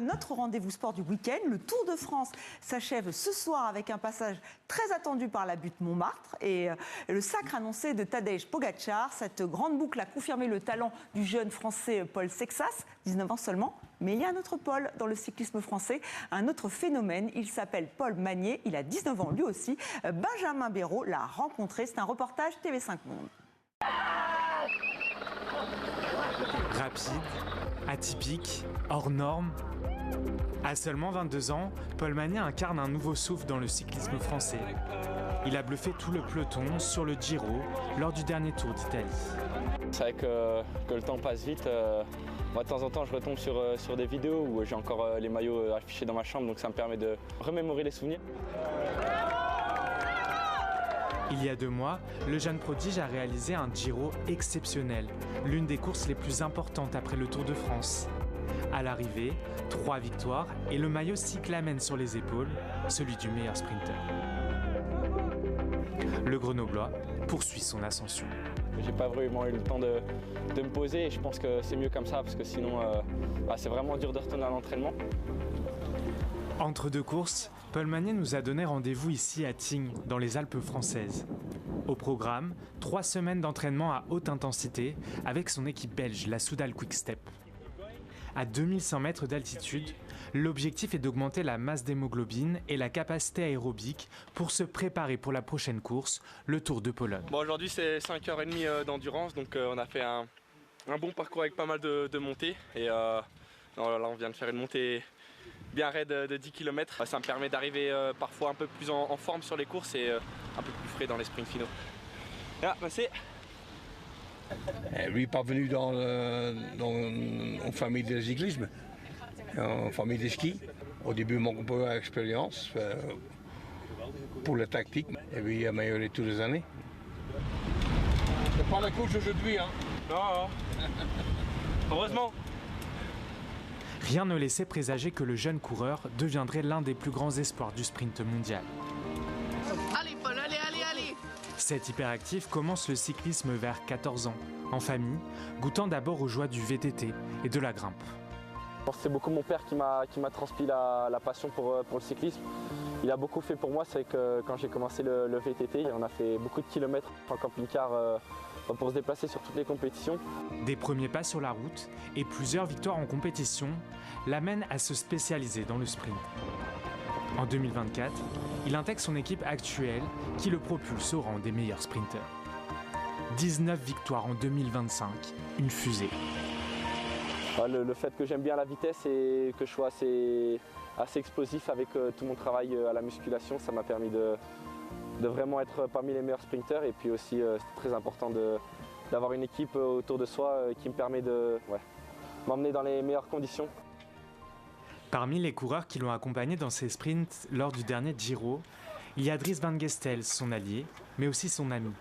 notre rendez-vous sport du week-end. Le Tour de France s'achève ce soir avec un passage très attendu par la butte Montmartre et le sacre annoncé de Tadej Pogačar. Cette grande boucle a confirmé le talent du jeune français Paul Sexas, 19 ans seulement. Mais il y a un autre Paul dans le cyclisme français, un autre phénomène. Il s'appelle Paul Magnier, il a 19 ans lui aussi. Benjamin Béraud l'a rencontré. C'est un reportage TV5 Monde. Rapide, atypique, hors norme. À seulement 22 ans, Paul Magnier incarne un nouveau souffle dans le cyclisme français. Il a bluffé tout le peloton sur le Giro lors du dernier Tour d'Italie. C'est vrai que le temps passe vite. Moi, de temps en temps, je retombe sur des vidéos où j'ai encore les maillots affichés dans ma chambre, donc ça me permet de remémorer les souvenirs. Il y a 2 mois, le jeune prodige a réalisé un Giro exceptionnel, l'une des courses les plus importantes après le Tour de France. À l'arrivée, 3 victoires et le maillot cyclamen sur les épaules, celui du meilleur sprinter. Le Grenoblois poursuit son ascension. J'ai pas vraiment eu le temps de me poser et je pense que c'est mieux comme ça parce que sinon c'est vraiment dur de retourner à l'entraînement. Entre 2 courses, Paul Magnier nous a donné rendez-vous ici à Tignes, dans les Alpes françaises. Au programme, 3 semaines d'entraînement à haute intensité avec son équipe belge, la Soudal Quick-Step. À 2100 mètres d'altitude, l'objectif est d'augmenter la masse d'hémoglobine et la capacité aérobique pour se préparer pour la prochaine course, le Tour de Pologne. Bon, aujourd'hui c'est 5h30 d'endurance, donc on a fait un bon parcours avec pas mal de montées. Et là on vient de faire une montée bien raide de 10 km. Ça me permet d'arriver parfois un peu plus en forme sur les courses et un peu plus frais dans les sprints finaux. Là, passez. Lui pas venu dans une famille de cyclisme, en famille de ski. Au début, mon peu d'expérience pour la tactique et puis il a amélioré toutes les années. C'est pas la course aujourd'hui, hein? Non. Heureusement. Rien ne laissait présager que le jeune coureur deviendrait l'un des plus grands espoirs du sprint mondial. Allez Paul, allez. Cet hyperactif commence le cyclisme vers 14 ans, en famille, goûtant d'abord aux joies du VTT et de la grimpe. C'est beaucoup mon père qui m'a transmis la passion pour le cyclisme. Il a beaucoup fait pour moi, c'est que quand j'ai commencé le VTT, on a fait beaucoup de kilomètres en camping-car pour se déplacer sur toutes les compétitions. Des premiers pas sur la route et plusieurs victoires en compétition l'amènent à se spécialiser dans le sprint. En 2024, il intègre son équipe actuelle qui le propulse au rang des meilleurs sprinteurs. 19 victoires en 2025, une fusée. Le fait que j'aime bien la vitesse et que je sois assez explosif avec tout mon travail à la musculation, ça m'a permis de vraiment être parmi les meilleurs sprinteurs. Et puis aussi, c'est très important d'avoir une équipe autour de soi qui me permet de m'emmener dans les meilleures conditions. Parmi les coureurs qui l'ont accompagné dans ses sprints lors du dernier Giro, il y a Dries Van Gestel, son allié, mais aussi son ami.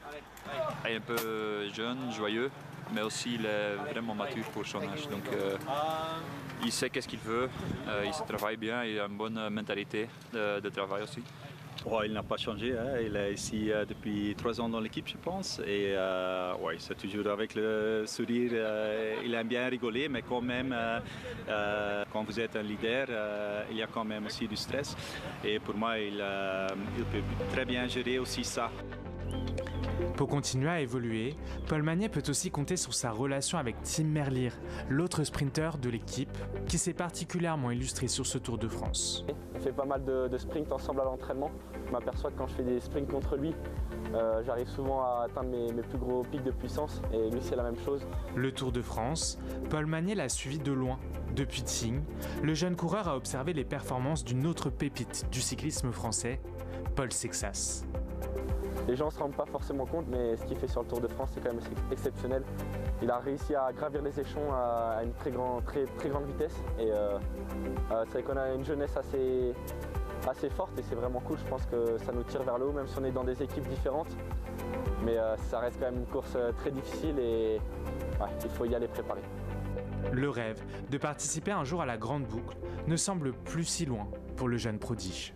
Il est un peu jeune, joyeux, mais aussi il est vraiment mature pour son âge. Donc il sait qu'est-ce qu'il veut, il se travaille bien, il a une bonne mentalité de travail aussi. Oh, il n'a pas changé, hein. Il est ici depuis 3 ans dans l'équipe, je pense. Et c'est toujours avec le sourire. Il aime bien rigoler, mais quand même, quand vous êtes un leader, il y a quand même aussi du stress. Et pour moi, il peut très bien gérer aussi ça. Pour continuer à évoluer, Paul Magnier peut aussi compter sur sa relation avec Tim Merlier, l'autre sprinter de l'équipe, qui s'est particulièrement illustré sur ce Tour de France. On fait pas mal de sprints ensemble à l'entraînement. Je m'aperçois que quand je fais des sprints contre lui, j'arrive souvent à atteindre mes plus gros pics de puissance et lui c'est la même chose. Le Tour de France, Paul Magnier l'a suivi de loin. Depuis Tignes, le jeune coureur a observé les performances d'une autre pépite du cyclisme français, Paul Sexas. Les gens ne se rendent pas forcément compte, mais ce qu'il fait sur le Tour de France, c'est quand même exceptionnel. Il a réussi à gravir les échelons à une très grande vitesse. Et c'est vrai qu'on a une jeunesse assez forte et c'est vraiment cool. Je pense que ça nous tire vers le haut, même si on est dans des équipes différentes. Mais ça reste quand même une course très difficile et il faut y aller préparé. Le rêve de participer un jour à la Grande Boucle ne semble plus si loin pour le jeune prodige.